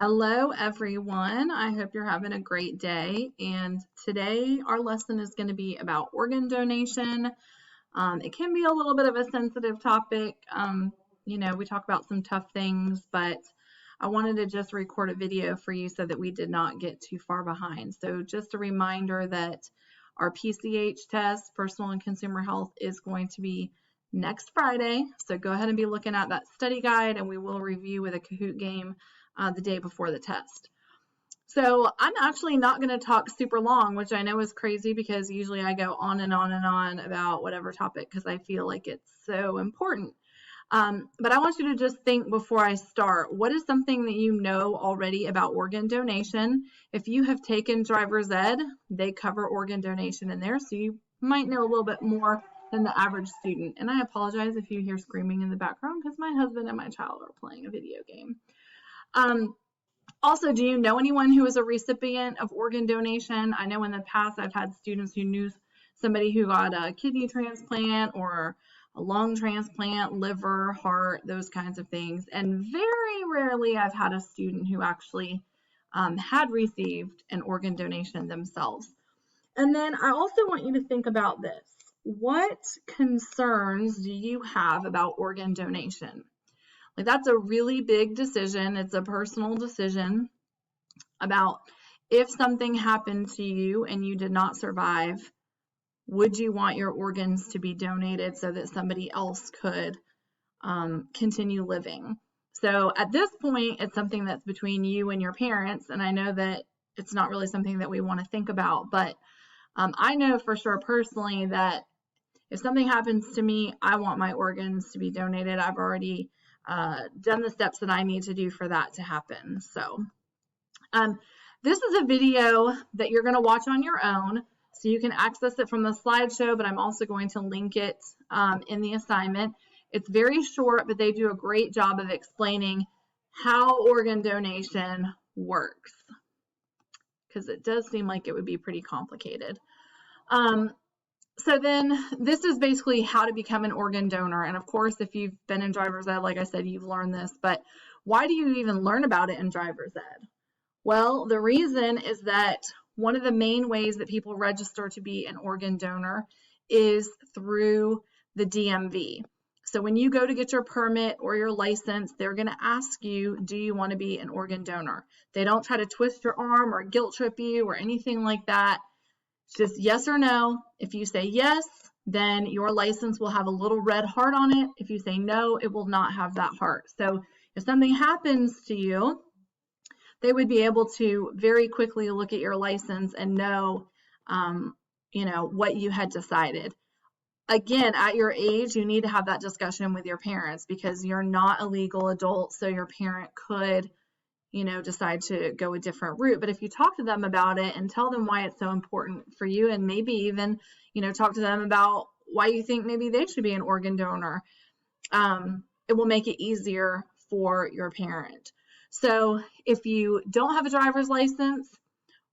Hello, everyone. I hope you're having a great day. And today, our lesson is going to be about organ donation. It can be a little bit of a sensitive topic. We talk about some tough things, but I wanted to just record a video for you so that we did not get too far behind. So, just a reminder that our PCH test, personal and consumer health, is going to be next Friday. So, go ahead and be looking at that study guide, and we will review with a Kahoot game the day before the test. So I'm actually not going to talk super long, which I know is crazy because usually I go on and on and on about whatever topic because I feel like it's so important. But I want you to just think before I start, what is something that you know already about organ donation? If you have taken driver's ed, they cover organ donation in there, so you might know a little bit more than the average student. And I apologize if you hear screaming in the background because my husband and my child are playing a video game. Also, do you know anyone who is a recipient of organ donation? I know in the past I've had students who knew somebody who got a kidney transplant or a lung transplant, liver, heart, those kinds of things. And very rarely I've had a student who actually had received an organ donation themselves. And then I also want you to think about this. What concerns do you have about organ donation? Like, that's a really big decision. It's a personal decision about if something happened to you and you did not survive, would you want your organs to be donated so that somebody else could continue living? So at this point, it's something that's between you and your parents. And I know that it's not really something that we want to think about, but I know for sure personally that if something happens to me, I want my organs to be donated. I've already done the steps that I need to do for that to happen. So this is a video that you're going to watch on your own. So you can access it from the slideshow, but I'm also going to link it in the assignment. It's very short, but they do a great job of explaining how organ donation works, because it does seem like it would be pretty complicated. So then this is basically how to become an organ donor. And of course, if you've been in driver's ed, like I said, you've learned this, but why do you even learn about it in driver's ed? Well, the reason is that one of the main ways that people register to be an organ donor is through the DMV. So when you go to get your permit or your license, they're going to ask you, do you want to be an organ donor? They don't try to twist your arm or guilt trip you or anything like that. It's just yes or no. If you say yes, then your license will have a little red heart on it. If you say no, it will not have that heart. So if something happens to you, they would be able to very quickly look at your license and know, what you had decided. Again, at your age, you need to have that discussion with your parents because you're not a legal adult, so your parent could decide to go a different route. But if you talk to them about it and tell them why it's so important for you, and maybe even, talk to them about why you think maybe they should be an organ donor, it will make it easier for your parent. So if you don't have a driver's license,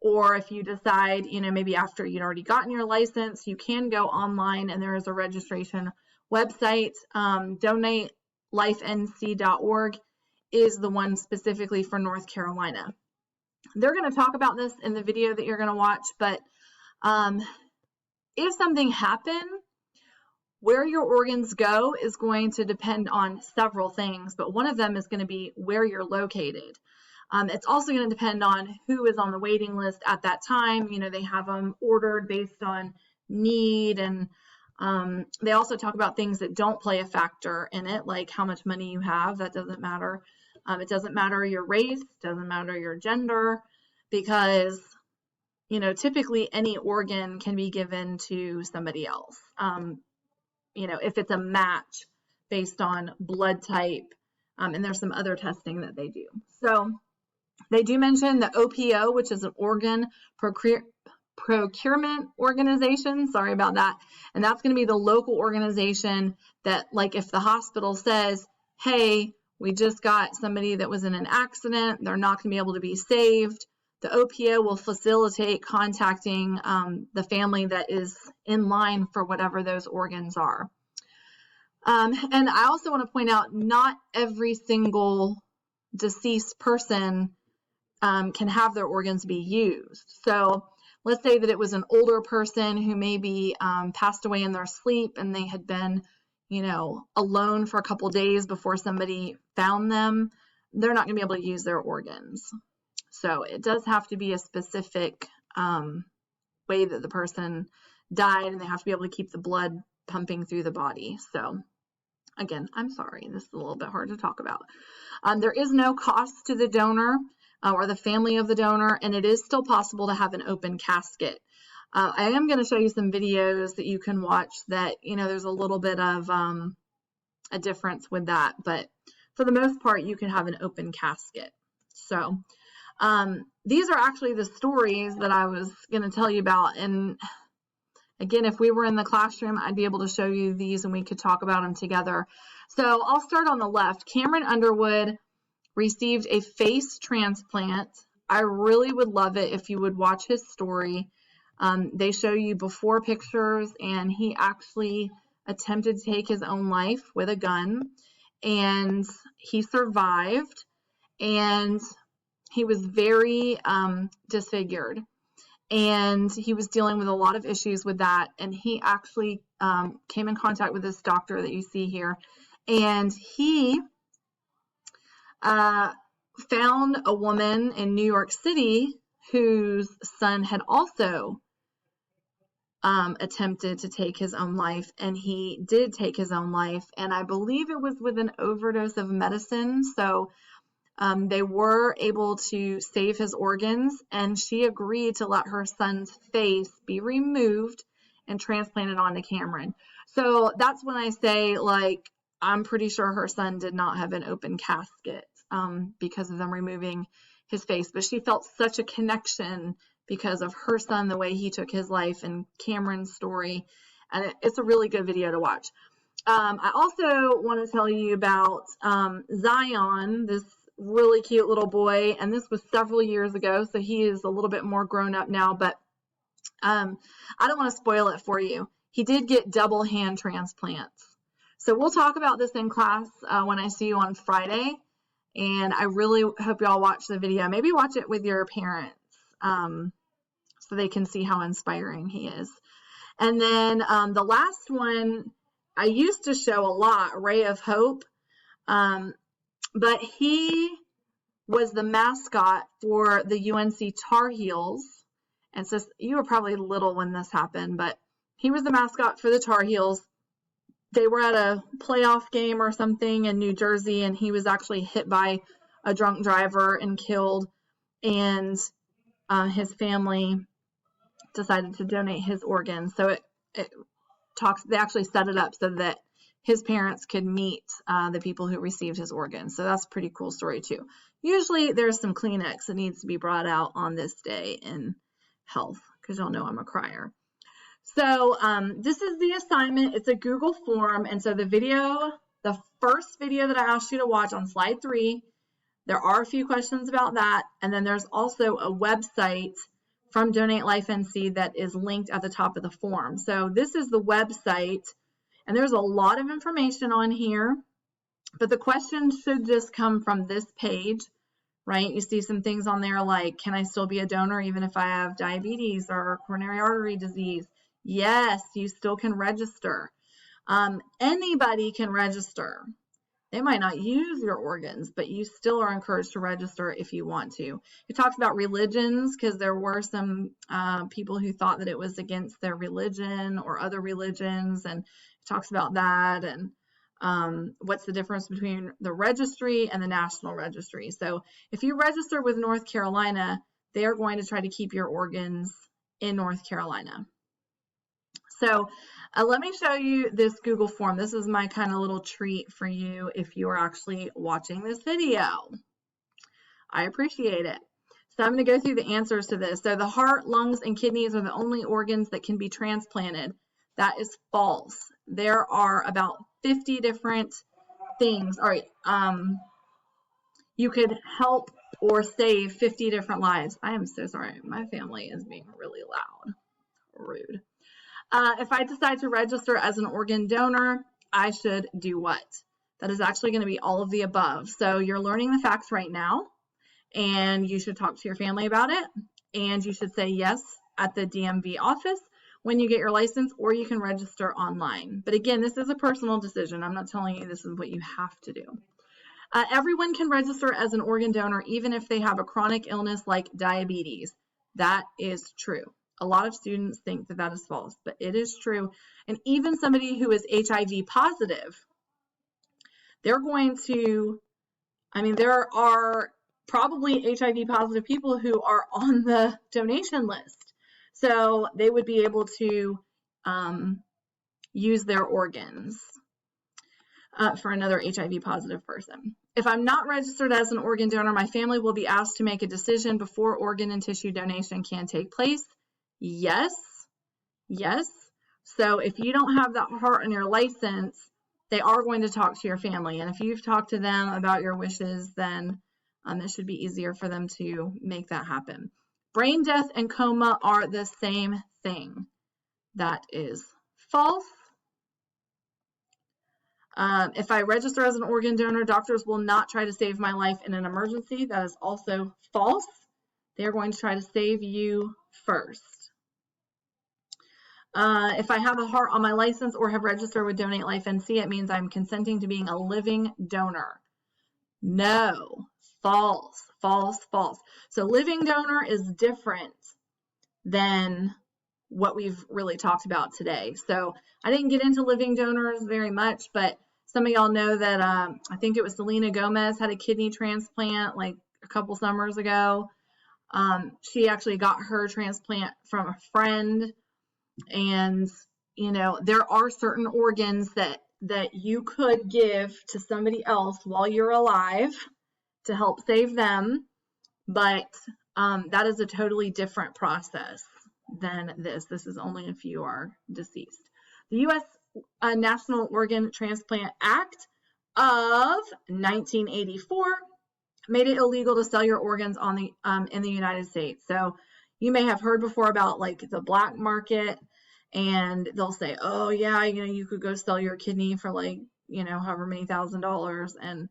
or if you decide, maybe after you'd already gotten your license, you can go online and there is a registration website, DonateLifeNC.org. is the one specifically for North Carolina. They're going to talk about this in the video that you're going to watch, but if something happened, where your organs go is going to depend on several things, but one of them is going to be where you're located. It's also going to depend on who is on the waiting list at that time. They have them ordered based on need, and they also talk about things that don't play a factor in it, like how much money you have. That doesn't matter. It doesn't matter your race, doesn't matter your gender, because typically any organ can be given to somebody else. If it's a match based on blood type, and there's some other testing that they do. So they do mention the OPO, which is an organ procurement organization. Sorry about that. And that's going to be the local organization that, like, if the hospital says, hey, we just got somebody that was in an accident, they're not going to be able to be saved, the OPO will facilitate contacting the family that is in line for whatever those organs are. And I also want to point out, not every single deceased person can have their organs be used. So let's say that it was an older person who maybe passed away in their sleep and they had been, alone for a couple days before somebody found them. They're not going to be able to use their organs. So it does have to be a specific way that the person died, and they have to be able to keep the blood pumping through the body. So again, I'm sorry, this is a little bit hard to talk about. There is no cost to the donor or the family of the donor, and it is still possible to have an open casket. I am going to show you some videos that you can watch that, there's a little bit of a difference with that, but for the most part, you can have an open casket. So these are actually the stories that I was going to tell you about. And again, if we were in the classroom, I'd be able to show you these and we could talk about them together. So I'll start on the left. Cameron Underwood received a face transplant. I really would love it if you would watch his story. They show you before pictures, and he actually attempted to take his own life with a gun, and he survived, and he was very disfigured, and he was dealing with a lot of issues with that, and he actually came in contact with this doctor that you see here, and he found a woman in New York City whose son had also attempted to take his own life, and he did take his own life, and I believe it was with an overdose of medicine. So they were able to save his organs, and she agreed to let her son's face be removed and transplanted onto Cameron. So that's when I say, like, I'm pretty sure her son did not have an open casket because of them removing his face, but she felt such a connection because of her son, the way he took his life, and Cameron's story, and it's a really good video to watch. I also want to tell you about Zion, this really cute little boy, and this was several years ago, so he is a little bit more grown up now, but I don't want to spoil it for you. He did get double hand transplants. So we'll talk about this in class when I see you on Friday, and I really hope y'all watch the video. Maybe watch it with your parents so they can see how inspiring he is. And then the last one I used to show a lot, Ray of Hope, but he was the mascot for the UNC Tar Heels. And so you were probably little when this happened, but he was the mascot for the Tar Heels. They were at a playoff game or something in New Jersey, and he was actually hit by a drunk driver and killed, and his family decided to donate his organs. So they actually set it up so that his parents could meet the people who received his organs. So that's a pretty cool story too. Usually there's some Kleenex that needs to be brought out on this day in health, because y'all know I'm a crier. So this is the assignment. It's a Google form. And so the first video that I asked you to watch on slide 3, there are a few questions about that. And then there's also a website from Donate Life NC that is linked at the top of the form. So this is the website, and there's a lot of information on here, but the questions should just come from this page, right? You see some things on there like, can I still be a donor even if I have diabetes or coronary artery disease? Yes, you still can register. Anybody can register. They might not use your organs, but you still are encouraged to register if you want to. It talks about religions, because there were some people who thought that it was against their religion or other religions, and it talks about that, and what's the difference between the registry and the national registry. So if you register with North Carolina, they are going to try to keep your organs in North Carolina. So let me show you this Google form. This is my kind of little treat for you if you are actually watching this video. I appreciate it. So I'm going to go through the answers to this. So the heart, lungs, and kidneys are the only organs that can be transplanted. That is false. There are about 50 different things. All right. You could help or save 50 different lives. I am so sorry. My family is being really loud. Rude. If I decide to register as an organ donor, I should do what? That is actually going to be all of the above. So you're learning the facts right now, and you should talk to your family about it, and you should say yes at the DMV office when you get your license, or you can register online. But again, this is a personal decision. I'm not telling you this is what you have to do. Everyone can register as an organ donor, even if they have a chronic illness like diabetes. That is true. A lot of students think that that is false, but it is true. And even somebody who is HIV positive, they're going to, I mean, there are probably HIV positive people who are on the donation list. So they would be able to use their organs for another HIV positive person. If I'm not registered as an organ donor, my family will be asked to make a decision before organ and tissue donation can take place. Yes, yes. So if you don't have that heart on your license, they are going to talk to your family. And if you've talked to them about your wishes, then it should be easier for them to make that happen. Brain death and coma are the same thing. That is false. If I register as an organ donor, doctors will not try to save my life in an emergency. That is also false. They're going to try to save you first. If I have a heart on my license or have registered with Donate Life NC, it means I'm consenting to being a living donor. No, false, false, false. So living donor is different than what we've really talked about today. So I didn't get into living donors very much, but some of y'all know that I think it was Selena Gomez had a kidney transplant like a couple summers ago. She actually got her transplant from a friend. And, you know, there are certain organs that you could give to somebody else while you're alive to help save them. But that is a totally different process than this. This is only if you are deceased. The U.S. National Organ Transplant Act of 1984 made it illegal to sell your organs on the in the United States. So you may have heard before about like the black market, and they'll say, oh yeah, you know, you could go sell your kidney for like, you know, however many $1,000s, and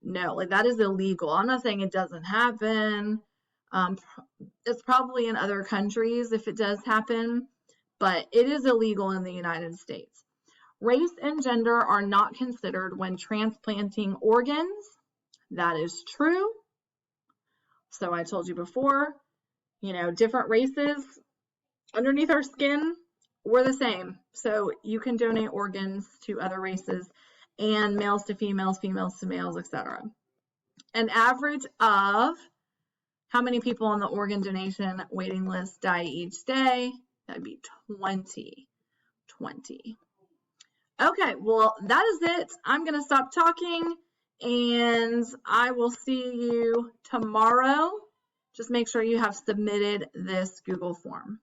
no, like that is illegal. I'm not saying it doesn't happen. It's probably in other countries if it does happen, but it is illegal in the United States. Race and gender are not considered when transplanting organs. That is true. So I told you before, you know, different races underneath our skin, we're the same. So you can donate organs to other races, and males to females, females to males, etc. An average of how many people on the organ donation waiting list die each day? That'd be 20. Okay, well, that is it. I'm going to stop talking, and I will see you tomorrow. Just make sure you have submitted this Google form.